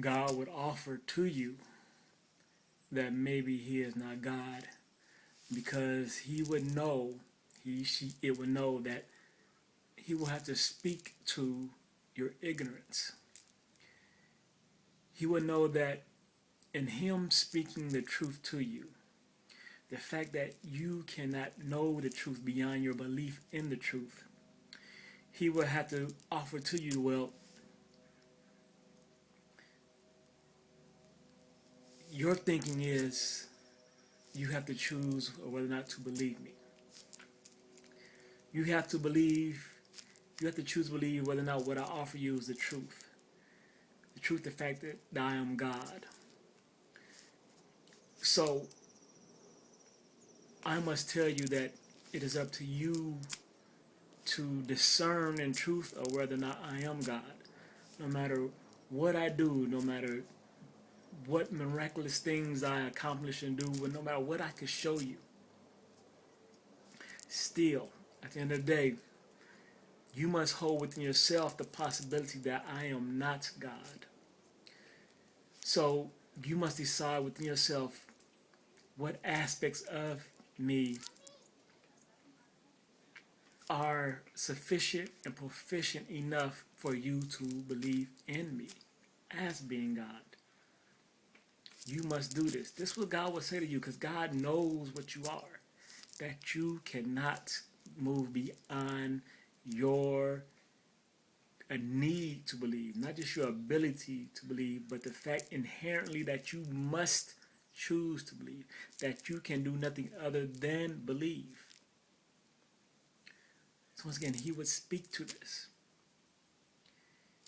God would offer to you that maybe he is not God, because he would know, it would know that he will have to speak to your ignorance. He would know that in him speaking the truth to you, the fact that you cannot know the truth beyond your belief in the truth, he will have to offer to you, well, your thinking is you have to choose whether or not to believe me. You have to believe, you have to choose to believe whether or not what I offer you is the truth. The truth, the fact that I am God. So I must tell you that it is up to you to discern in truth or whether or not I am God. No matter what I do, no matter what miraculous things I accomplish and do, but no matter what I could show you, still, at the end of the day, you must hold within yourself the possibility that I am not God. So you must decide within yourself what aspects of me are sufficient and proficient enough for you to believe in me as being God. You must do this. This is what God will say to you, because God knows what you are, that you cannot move beyond your need to believe, not just your ability to believe, but the fact inherently that you must choose to believe, that you can do nothing other than believe. So once again, he would speak to this.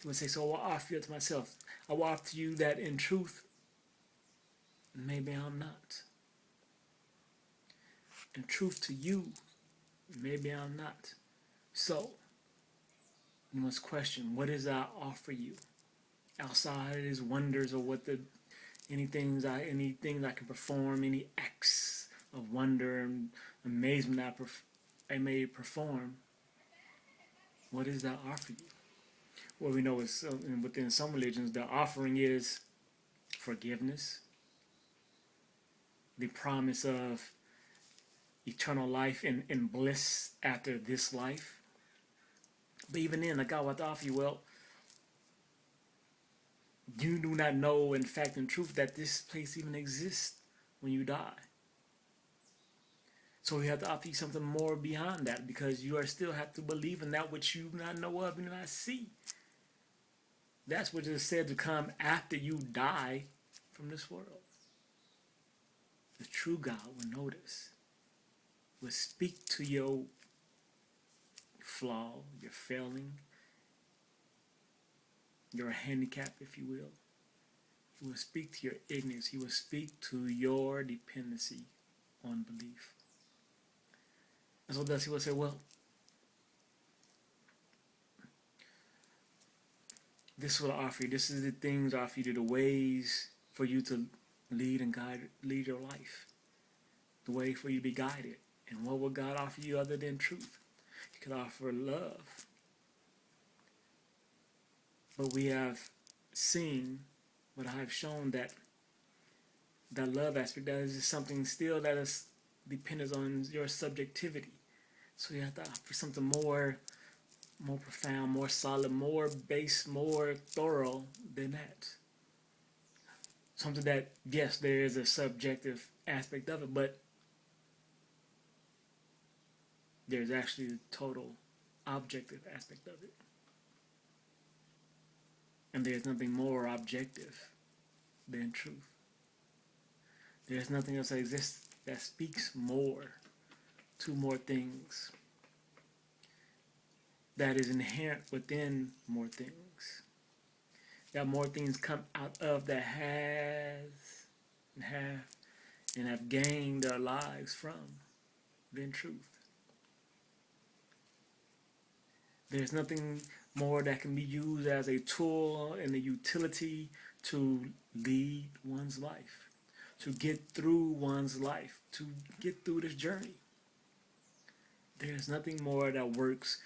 He would say, so I will offer you to myself. I will offer to you that in truth, maybe I'm not. In truth to you, maybe I'm not. So you must question, what is I offer you? Outside of these wonders, or what the anything I can perform, any acts of wonder and amazement I may perform, what is that offer you? Well, we know it's within some religions the offering is forgiveness, the promise of eternal life and bliss after this life. But even then, like God will offer you, well, you do not know in fact and truth that this place even exists when you die. So we have to offer you something more beyond that, because you are still have to believe in that which you do not know of and do not see. That's what is said to come after you die from this world. The true God will notice, will speak to your flaw, your failing, your handicap, if you will. He will speak to your ignorance. He will speak to your dependency on belief. And so thus he will say, well, this is what I offer you. This is the things I offer you, the ways for you to lead and lead your life. The way for you to be guided. And what will God offer you other than truth? He could offer love. But we have seen, what I have shown, that love aspect, that is just something still that is dependent on your subjectivity. So you have to offer something more profound, more solid, more base, more thorough than that. Something that, yes, there is a subjective aspect of it, but there's actually a total objective aspect of it. And there's nothing more objective than truth. There's nothing else that exists that speaks more to more things, that is inherent within more things, that more things come out of, that have gained their lives from, than truth. There's nothing more that can be used as a tool and a utility to lead one's life, to get through one's life, to get through this journey. There's nothing more that works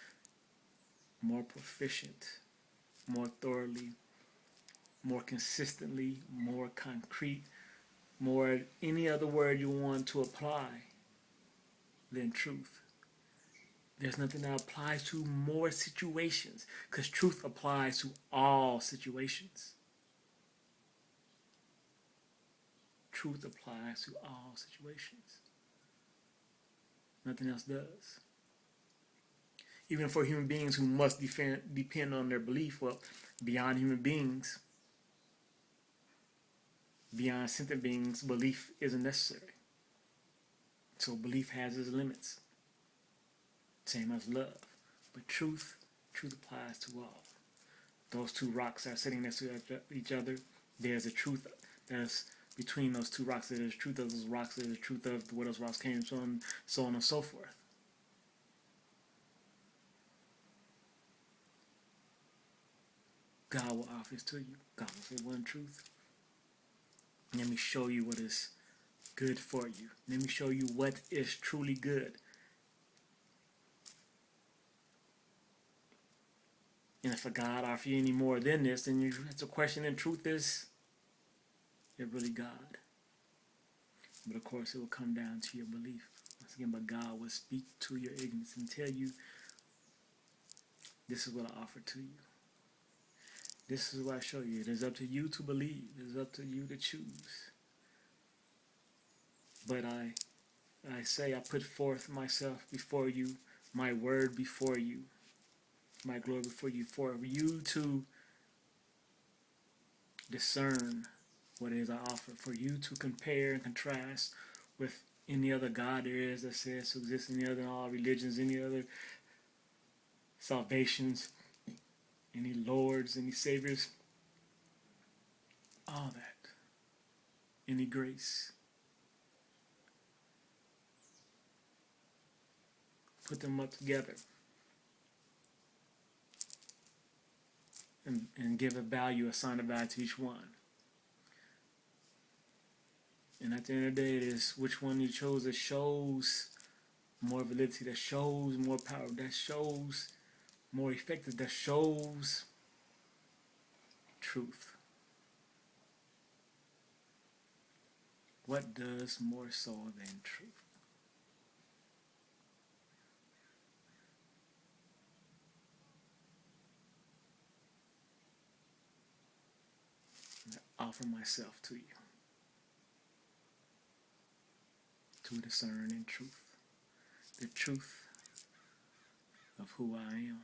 more proficient, more thoroughly, more consistently, more concrete, more any other word you want to apply than truth. There's nothing that applies to more situations, because truth applies to all situations. Truth applies to all situations. Nothing else does. Even for human beings who must depend on their belief, well, beyond human beings, beyond sentient beings, belief isn't necessary. So belief has its limits. Same as love. But truth applies to all. Those two rocks are sitting next to each other. There's a truth that's between those two rocks. There's truth of those rocks. There's the truth of where those rocks came from, so on and so forth. God will offer this to you. God will say one truth. Let me show you what is good for you. Let me show you what is truly good. And if a God offers you any more than this, then you have to question, and truth is it really God? But of course, it will come down to your belief. Once again, but God will speak to your ignorance and tell you, this is what I offer to you. This is what I show you. It is up to you to believe. It is up to you to choose. But I say I put forth myself before you, my word before you, my glory before you, for you to discern what it is I offer, for you to compare and contrast with any other God there is that says to exist, any other all religions, any other salvations, any lords, any saviors, all that, any grace. Put them up together and give a value, assign a value to each one. And at the end of the day, it is which one you chose that shows more validity, that shows more power, that shows more effective, that shows truth. What does more so than truth? I offer myself to you to discern in truth, the truth of who I am.